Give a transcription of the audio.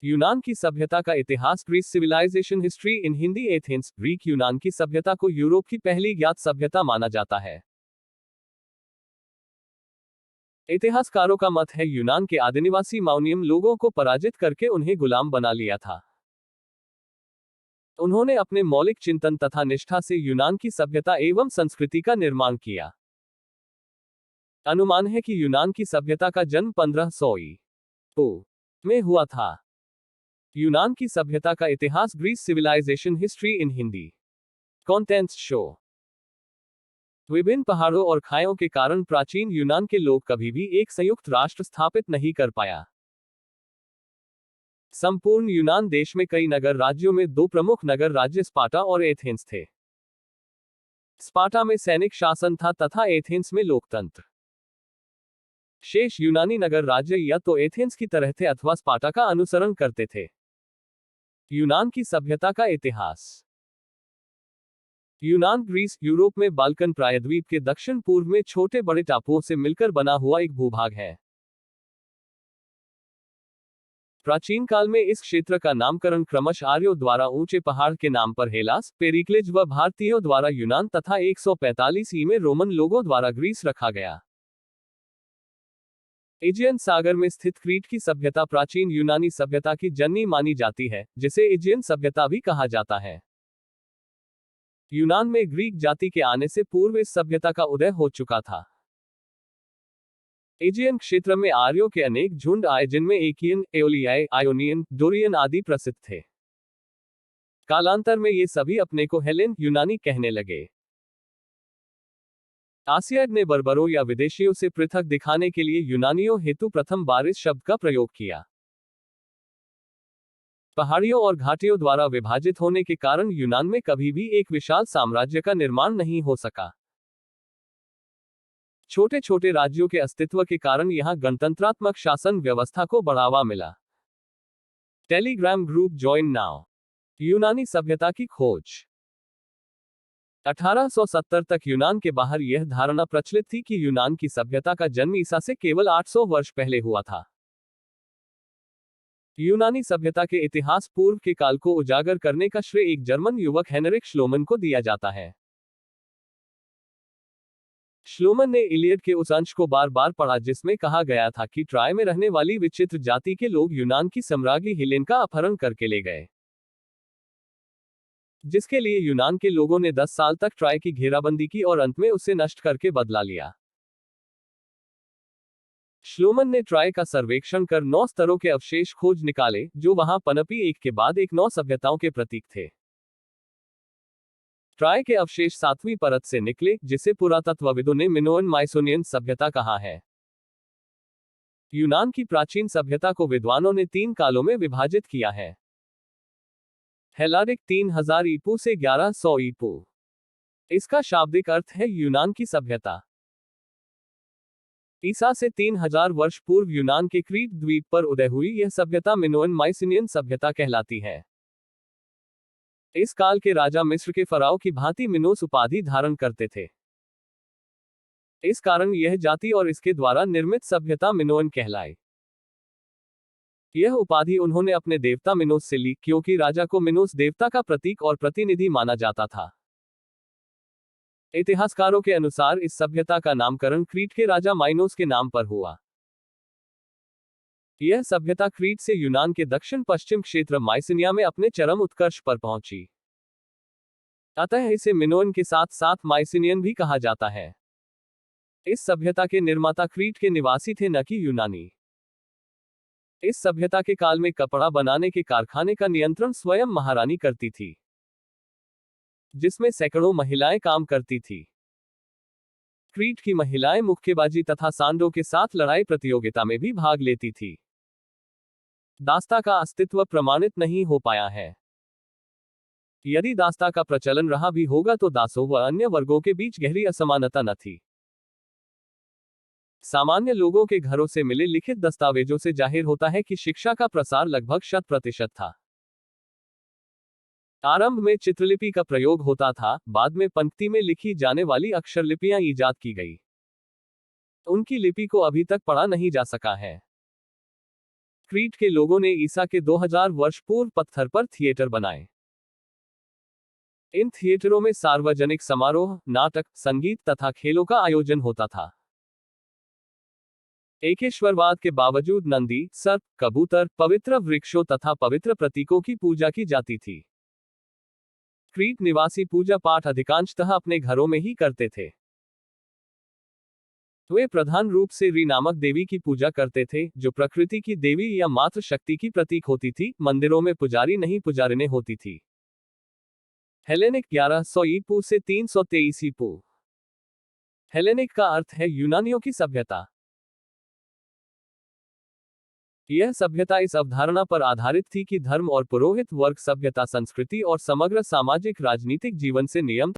यूनान की सभ्यता का इतिहास। Greece civilization history in Hindi. Athens, Greek यूनान की सभ्यता को यूरोप की पहली ज्ञात सभ्यता माना जाता है। इतिहासकारों का मत है यूनान के आदिनिवासी माओनियम लोगों को पराजित करके उन्हें गुलाम बना लिया था। उन्होंने अपने मौलिक चिंतन तथा निष्ठा से यूनान की सभ्यता एवं संस्कृति का निर्माण किया। अनुमान है कि यूनान की सभ्यता का जन्म 1500 ईसा में हुआ था। यूनान की सभ्यता का इतिहास। Greece civilization history in Hindi. Contents show. विभिन्न पहाड़ों और खाइयों के कारण प्राचीन यूनान के लोग कभी भी एक संयुक्त राष्ट्र स्थापित नहीं कर पाया। संपूर्ण यूनान देश में कई नगर राज्यों में दो प्रमुख नगर राज्य स्पार्टा और एथेंस थे। स्पार्टा में सैनिक शासन था तथा एथेंस में लोकतंत्र। शेष यूनानी नगर राज्य या तो एथेंस की तरह थे अथवा स्पार्टा का अनुसरण करते थे। यूनान की सभ्यता का इतिहास। यूनान ग्रीस यूरोप में बाल्कन प्रायद्वीप के दक्षिण पूर्व में छोटे बड़े टापुओं से मिलकर बना हुआ एक भूभाग है। प्राचीन काल में इस क्षेत्र का नामकरण क्रमशः आर्यों द्वारा ऊंचे पहाड़ के नाम पर हेलास, पेरिक्लेज व भारतीयों द्वारा यूनान तथा 145 ई में रोमन लोगों द्वारा ग्रीस रखा गया। एजियन सागर में स्थित क्रीट की सभ्यता प्राचीन यूनानी सभ्यता की जननी मानी जाती है, जिसे एजियन सभ्यता भी कहा जाता है। यूनान में ग्रीक जाति के आने से पूर्व इस सभ्यता का उदय हो चुका था। एजियन क्षेत्र में आर्यों के अनेक झुंड आए जिनमें एकियन, एओलियाई, आयोनियन, डोरियन आदि प्रसिद्ध थे। कालांतर में ये सभी अपने को हेलेन यूनानी कहने लगे। आसियाड ने बर्बरों या विदेशियों से पृथक दिखाने के लिए यूनानियों हेतु प्रथम बार इस शब्द का प्रयोग किया। पहाड़ियों और घाटियों द्वारा विभाजित होने के कारण यूनान में कभी भी एक विशाल साम्राज्य का निर्माण नहीं हो सका। छोटे छोटे राज्यों के अस्तित्व के कारण यहां गणतंत्रात्मक शासन व्यवस्था को बढ़ावा मिला। Telegram group join now. यूनानी सभ्यता की खोज। 1870 तक यूनान के बाहर यह धारणा प्रचलित थी कि यूनान की सभ्यता का जन्म ईसा से केवल 800 वर्ष पहले हुआ था। यूनानी सभ्यता के इतिहास पूर्व के काल को उजागर करने का श्रेय एक जर्मन युवक हेनरिक श्लोमन को दिया जाता है। श्लोमन ने इलियड के उस अंश को बार बार पढ़ा जिसमें कहा गया था कि ट्राय में रहने वाली विचित्र जाति के लोग यूनान की सम्राज्ञी हेलेन का अपहरण करके ले गए, जिसके लिए यूनान के लोगों ने 10 साल तक ट्राय की घेराबंदी की और अंत में उसे नष्ट करके बदला लिया। श्लोमन ने ट्राय का सर्वेक्षण कर 9 स्तरों के अवशेष खोज निकाले जो वहां पनपी एक के बाद एक 9 सभ्यताओं के प्रतीक थे। ट्राय के अवशेष 7वीं परत से निकले जिसे पुरातत्वविदों ने मिनोअन माइसोनियन सभ्यता कहा है। यूनान की प्राचीन सभ्यता को विद्वानों ने 3 कालों में विभाजित किया है। हेलाडिक 3000 ईपू से 1100 ईपू। इसका शाब्दिक अर्थ है यूनान की सभ्यता। ईसा से 3000 वर्ष पूर्व यूनान के क्रीट द्वीप पर उदय हुई यह सभ्यता मिनोअन माइसिनियन सभ्यता कहलाती है। इस काल के राजा मिस्र के फराओ की भांति मिनोस उपाधि धारण करते थे। इस कारण यह जाति और इसके द्वारा निर्मित सभ्यता मिनोअन कहलाई। यह उपाधि उन्होंने अपने देवता मिनोस से ली क्योंकि राजा को मिनोस देवता का प्रतीक और प्रतिनिधि माना जाता था। इतिहासकारों के अनुसार इस सभ्यता का नामकरण क्रीट के राजा माइनोस के नाम पर हुआ। यह सभ्यता क्रीट से यूनान के दक्षिण पश्चिम क्षेत्र माइसिनिया में अपने चरम उत्कर्ष पर पहुंची। अतः इसे मिनोअन के साथ साथ माइसिनियन भी कहा जाता है। इस सभ्यता के निर्माता क्रीट के निवासी थे न कि यूनानी। इस सभ्यता के काल में कपड़ा बनाने के कारखाने का नियंत्रण स्वयं महारानी करती थी, जिसमें सैकड़ों महिलाएं काम करती थी। क्रीट की महिलाएं मुक्केबाजी तथा सांडों के साथ लड़ाई प्रतियोगिता में भी भाग लेती थी। दास्ता का अस्तित्व प्रमाणित नहीं हो पाया है। यदि दास्ता का प्रचलन रहा भी होगा तो दासों व अन्य वर्गों के बीच गहरी असमानता न थी। सामान्य लोगों के घरों से मिले लिखित दस्तावेजों से जाहिर होता है कि शिक्षा का प्रसार लगभग 100% था। आरंभ में चित्रलिपि का प्रयोग होता था, बाद में पंक्ति में लिखी जाने वाली अक्षरलिपियां ईजाद की गई। उनकी लिपि को अभी तक पढ़ा नहीं जा सका है। क्रीट के लोगों ने ईसा के 2000 वर्ष पूर्व पत्थर पर थिएटर बनाए। इन थिएटरों में सार्वजनिक समारोह, नाटक, संगीत तथा खेलों का आयोजन होता था। एकेश्वरवाद के बावजूद नंदी, सर्प, कबूतर, पवित्र वृक्षों तथा पवित्र प्रतीकों की पूजा की जाती थी। क्रीट निवासी पूजा पाठ अधिकांशतः अपने घरों में ही करते थे। वे प्रधान रूप से री नामक देवी की पूजा करते थे, जो प्रकृति की देवी या मातृ शक्ति की प्रतीक होती थी। मंदिरों में पुजारी नहीं पुजारिनें होती थी। हेलेनिक 1100 ईपू से 323 ईपू। हेलेनिक का अर्थ है यूनानियों की सभ्यता। यह सभ्यता इस अवधारणा पर आधारित थी कि धर्म और पुरोहित वर्ग सभ्यता, संस्कृति और समग्र सामाजिक राजनीतिक जीवन से नियम